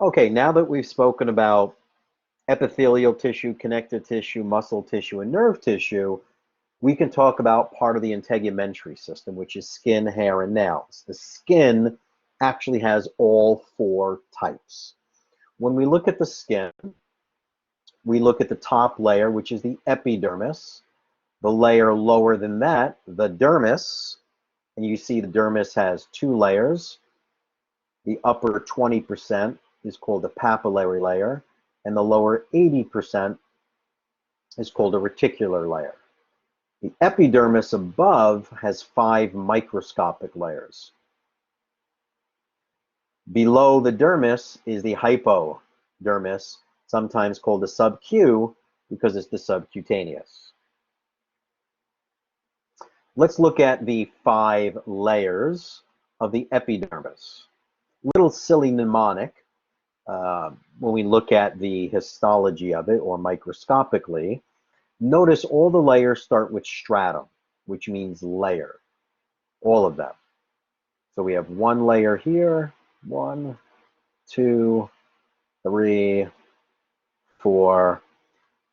Okay, now that we've spoken about epithelial tissue, connective tissue, muscle tissue, and nerve tissue, we can talk about part of the integumentary system, which is skin, hair, and nails. The skin actually has all four types. When we look at the skin, we look at the top layer, which is the epidermis. The layer lower than that, the dermis, and you see the dermis has two layers. The upper 20% is called the papillary layer, and the lower 80% is called a reticular layer. The epidermis above has 5 microscopic layers. Below the dermis is the hypodermis, sometimes called the subcu because it's the subcutaneous. Let's look at the 5 layers of the epidermis. Little silly mnemonic when we look at the histology of it, or microscopically. Notice all the layers start with stratum, which means layer, all of them. So we have one layer here, 1, 2, 3, 4,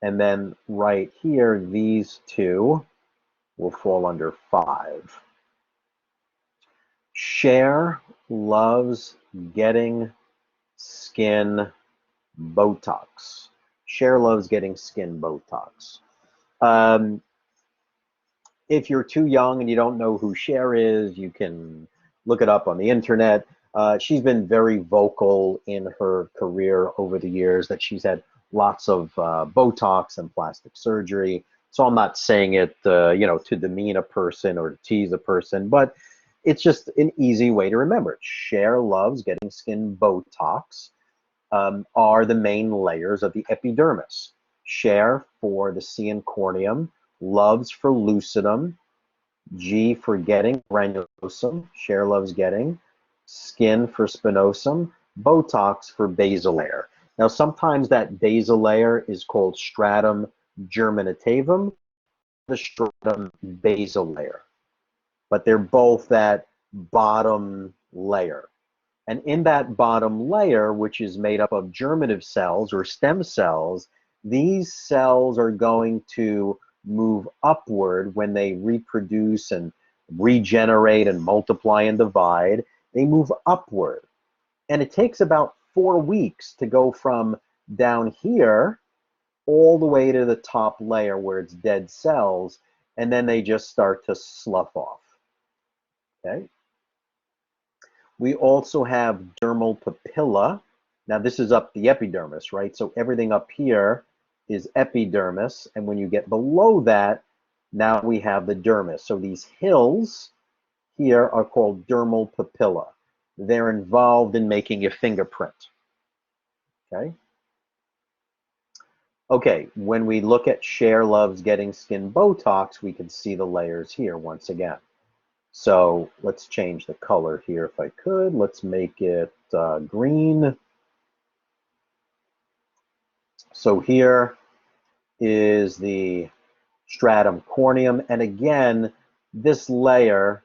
and then right here, these two will fall under 5. Cher loves getting skin Botox. Cher loves getting skin Botox. If you're too young and you don't know who Cher is, you can look it up on the internet. She's been very vocal in her career over the years that she's had lots of Botox and plastic surgery. So I'm not saying it, to demean a person or to tease a person, but it's just an easy way to remember it. Cher loves getting skin Botox. Are the main layers of the epidermis. Cher for the C in corneum, loves for lucidum, G for getting granulosum, Cher loves getting, skin for spinosum, Botox for basal layer. Now sometimes that basal layer is called stratum germinativum, the stratum basal layer, but they're both that bottom layer. And in that bottom layer, which is made up of germinative cells or stem cells, these cells are going to move upward when they reproduce and regenerate and multiply and divide. They move upward. And it takes about 4 weeks to go from down here all the way to the top layer where it's dead cells, and then they just start to slough off. Okay? We also have dermal papilla. Now this is up the epidermis, right? So everything up here is epidermis, and when you get below that, now we have the dermis. So these hills here are called dermal papilla. They're involved in making your fingerprint. Okay? Okay, when we look at Cher loves getting skin Botox, we can see the layers here once again. So let's change the color here if I could. Let's make it green. So here is the stratum corneum. And again, this layer,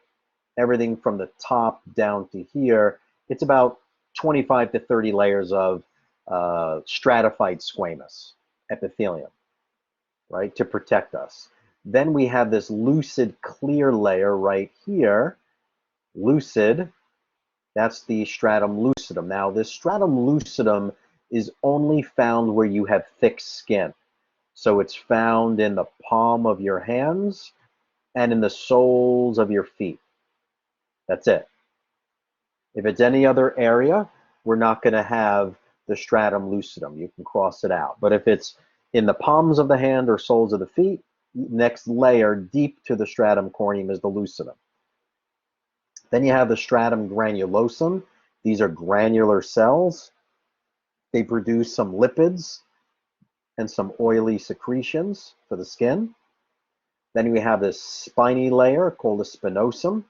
everything from the top down to here, it's about 25 to 30 layers of stratified squamous epithelium, right, to protect us. Then we have this lucid clear layer right here. Lucid, that's the stratum lucidum. Now this stratum lucidum is only found where you have thick skin. So it's found in the palm of your hands and in the soles of your feet. That's it. If it's any other area, we're not going to have the stratum lucidum. You can cross it out. But if it's in the palms of the hand or soles of the feet, next layer deep to the stratum corneum is the lucidum. Then you have the stratum granulosum. These are granular cells. They produce some lipids and some oily secretions for the skin. Then we have this spiny layer called the spinosum.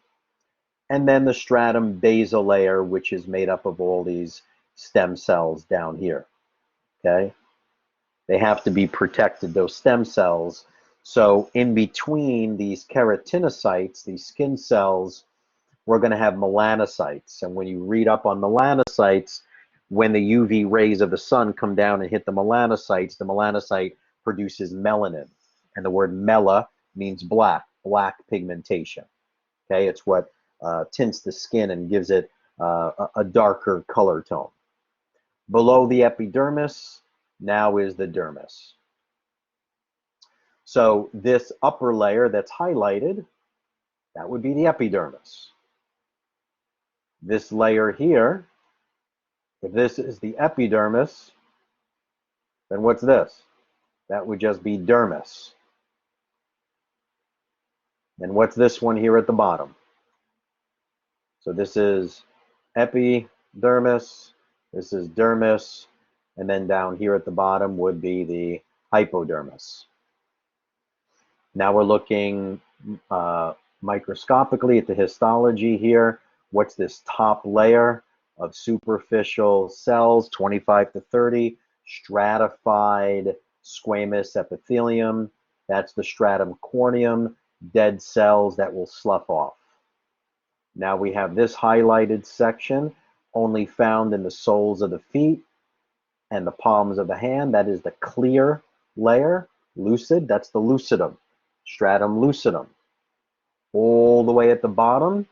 And then the stratum basal layer, which is made up of all these stem cells down here. Okay? They have to be protected, those stem cells. So in between these keratinocytes, these skin cells, we're going to have melanocytes. And when you read up on melanocytes, When the UV rays of the sun come down and hit the melanocyte produces melanin. And the word mela means black, black pigmentation. Okay, it's what tints the skin and gives it a darker color tone. Below the epidermis now is the dermis. So this upper layer that's highlighted, that would be the epidermis. This layer here, if this is the epidermis, then what's this? That would just be dermis. And what's this one here at the bottom? So this is epidermis, this is dermis, and then down here at the bottom would be the hypodermis. Now we're looking microscopically at the histology here. What's this top layer of superficial cells, 25 to 30, stratified squamous epithelium? That's the stratum corneum, dead cells that will slough off. Now we have this highlighted section, only found in the soles of the feet and the palms of the hand. That is the clear layer, lucid, that's the lucidum, stratum lucidum. All the way at the bottom,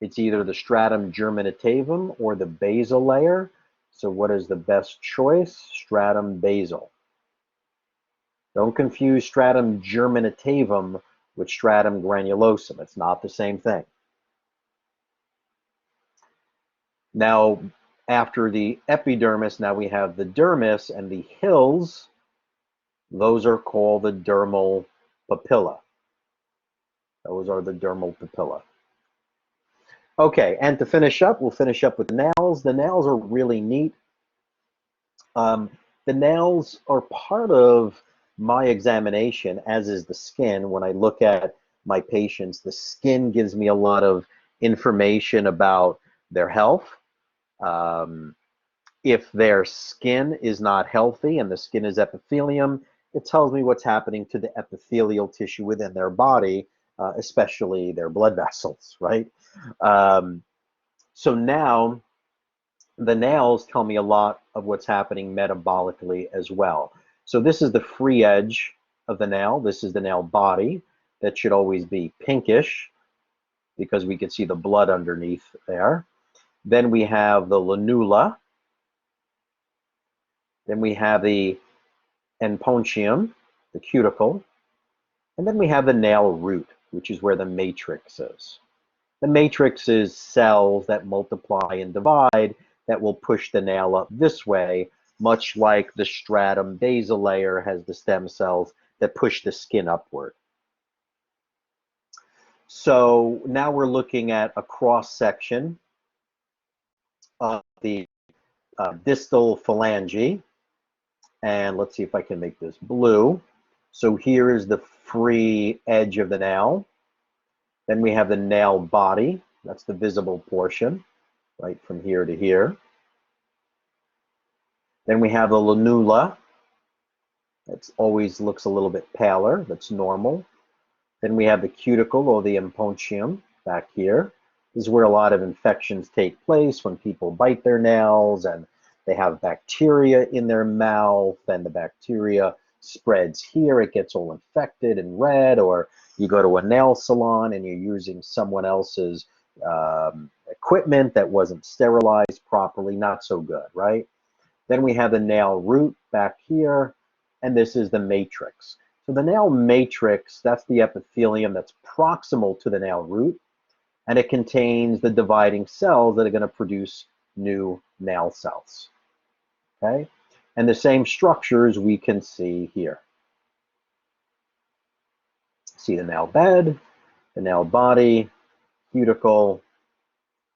it's either the stratum germinativum or the basal layer. So what is the best choice? Stratum basal. Don't confuse stratum germinativum with stratum granulosum. It's not the same thing. Now, after the epidermis, now we have the dermis, and the hills, those are called the dermal papilla. Those are the dermal papilla. Okay, and to finish up, we'll finish up with the nails. The nails are really neat. The nails are part of my examination, as is the skin. When I look at my patients, the skin gives me a lot of information about their health. If their skin is not healthy and the skin is epithelium, it tells me what's happening to the epithelial tissue within their body, especially their blood vessels, right? So now the nails tell me a lot of what's happening metabolically as well. So this is the free edge of the nail. This is the nail body. That should always be pinkish because we can see the blood underneath there. Then we have the lanula. Then we have the enpontium, the cuticle. And then we have the nail root, which is where the matrix is. The matrix is cells that multiply and divide that will push the nail up this way, much like the stratum basal layer has the stem cells that push the skin upward. So now we're looking at a cross section of the distal phalange. And let's see if I can make this blue. So here is the free edge of the nail. Then we have the nail body. That's the visible portion, right from here to here. Then we have the lanula. That always looks a little bit paler. That's normal. Then we have the cuticle or the enpontium back here. This is where a lot of infections take place when people bite their nails and they have bacteria in their mouth, and the bacteria spreads here. It gets all infected and red, or you go to a nail salon and you're using someone else's equipment that wasn't sterilized properly. Not so good, right? Then we have the nail root back here, and this is the matrix. So the nail matrix, that's the epithelium that's proximal to the nail root, and it contains the dividing cells that are going to produce new nail cells. Okay? And the same structures we can see here. See the nail bed, the nail body, cuticle.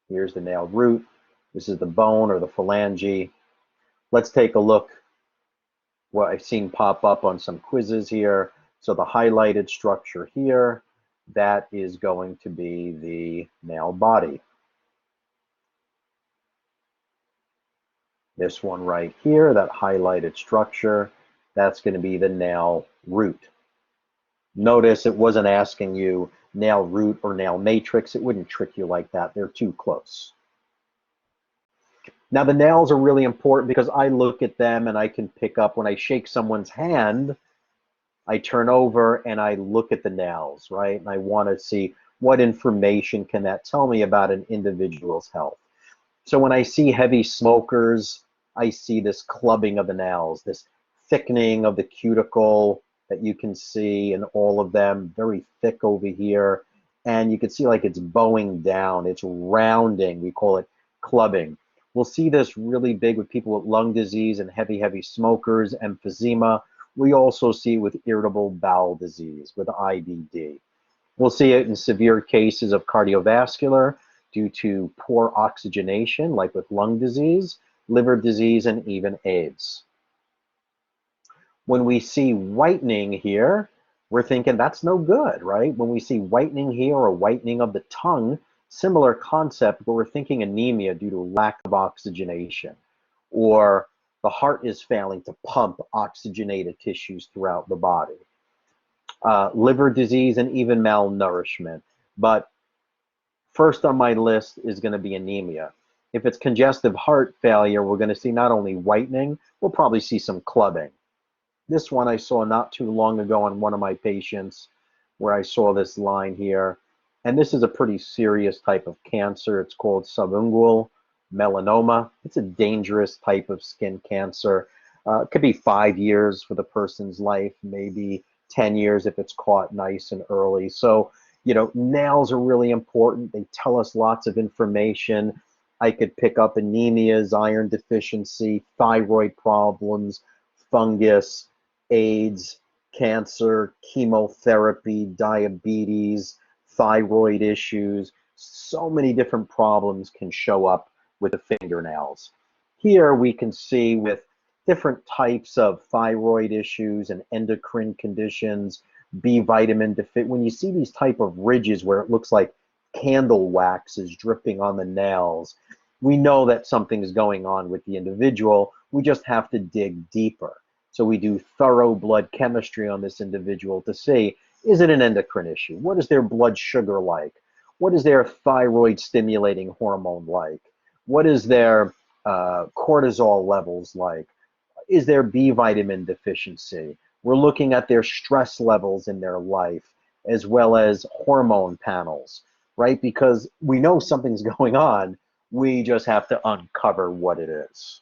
Here's the nail root. This is the bone or the phalange. Let's take a look what I've seen pop up on some quizzes here. So the highlighted structure here, that is going to be the nail body. This one right here, that highlighted structure, that's going to be the nail root. Notice it wasn't asking you nail root or nail matrix. It wouldn't trick you like that. They're too close. Now, the nails are really important because I look at them and I can pick up when I shake someone's hand, I turn over and I look at the nails, right? And I want to see what information can that tell me about an individual's health. So when I see heavy smokers, I see this clubbing of the nails, this thickening of the cuticle that you can see in all of them, very thick over here. And you can see like it's bowing down, it's rounding. We call it clubbing. We'll see this really big with people with lung disease and heavy smokers, emphysema. We also see it with irritable bowel disease, with IBD. We'll see it in severe cases of cardiovascular due to poor oxygenation, like with lung disease, liver disease, and even AIDS. When we see whitening here, we're thinking that's no good, right? When we see whitening here or whitening of the tongue, similar concept, but we're thinking anemia due to lack of oxygenation, or the heart is failing to pump oxygenated tissues throughout the body. Liver disease and even malnourishment. But first on my list is going to be anemia. If it's congestive heart failure, we're going to see not only whitening, we'll probably see some clubbing. This one I saw not too long ago on one of my patients where I saw this line here. And this is a pretty serious type of cancer. It's called subungual melanoma. It's a dangerous type of skin cancer. It could be 5 years for the person's life, maybe 10 years if it's caught nice and early. So, you know, nails are really important. They tell us lots of information. I could pick up anemias, iron deficiency, thyroid problems, fungus, AIDS, cancer, chemotherapy, diabetes, thyroid issues. So many different problems can show up with the fingernails. Here we can see with different types of thyroid issues and endocrine conditions, B vitamin deficient. When you see these type of ridges where it looks like candle wax is dripping on the nails, we know that something is going on with the individual. We just have to dig deeper. So we do thorough blood chemistry on this individual to see, is it an endocrine issue? What is their blood sugar like? What is their thyroid stimulating hormone like? What is their cortisol levels like? Is there B vitamin deficiency? We're looking at their stress levels in their life, as well as hormone panels, right? Because we know something's going on, we just have to uncover what it is.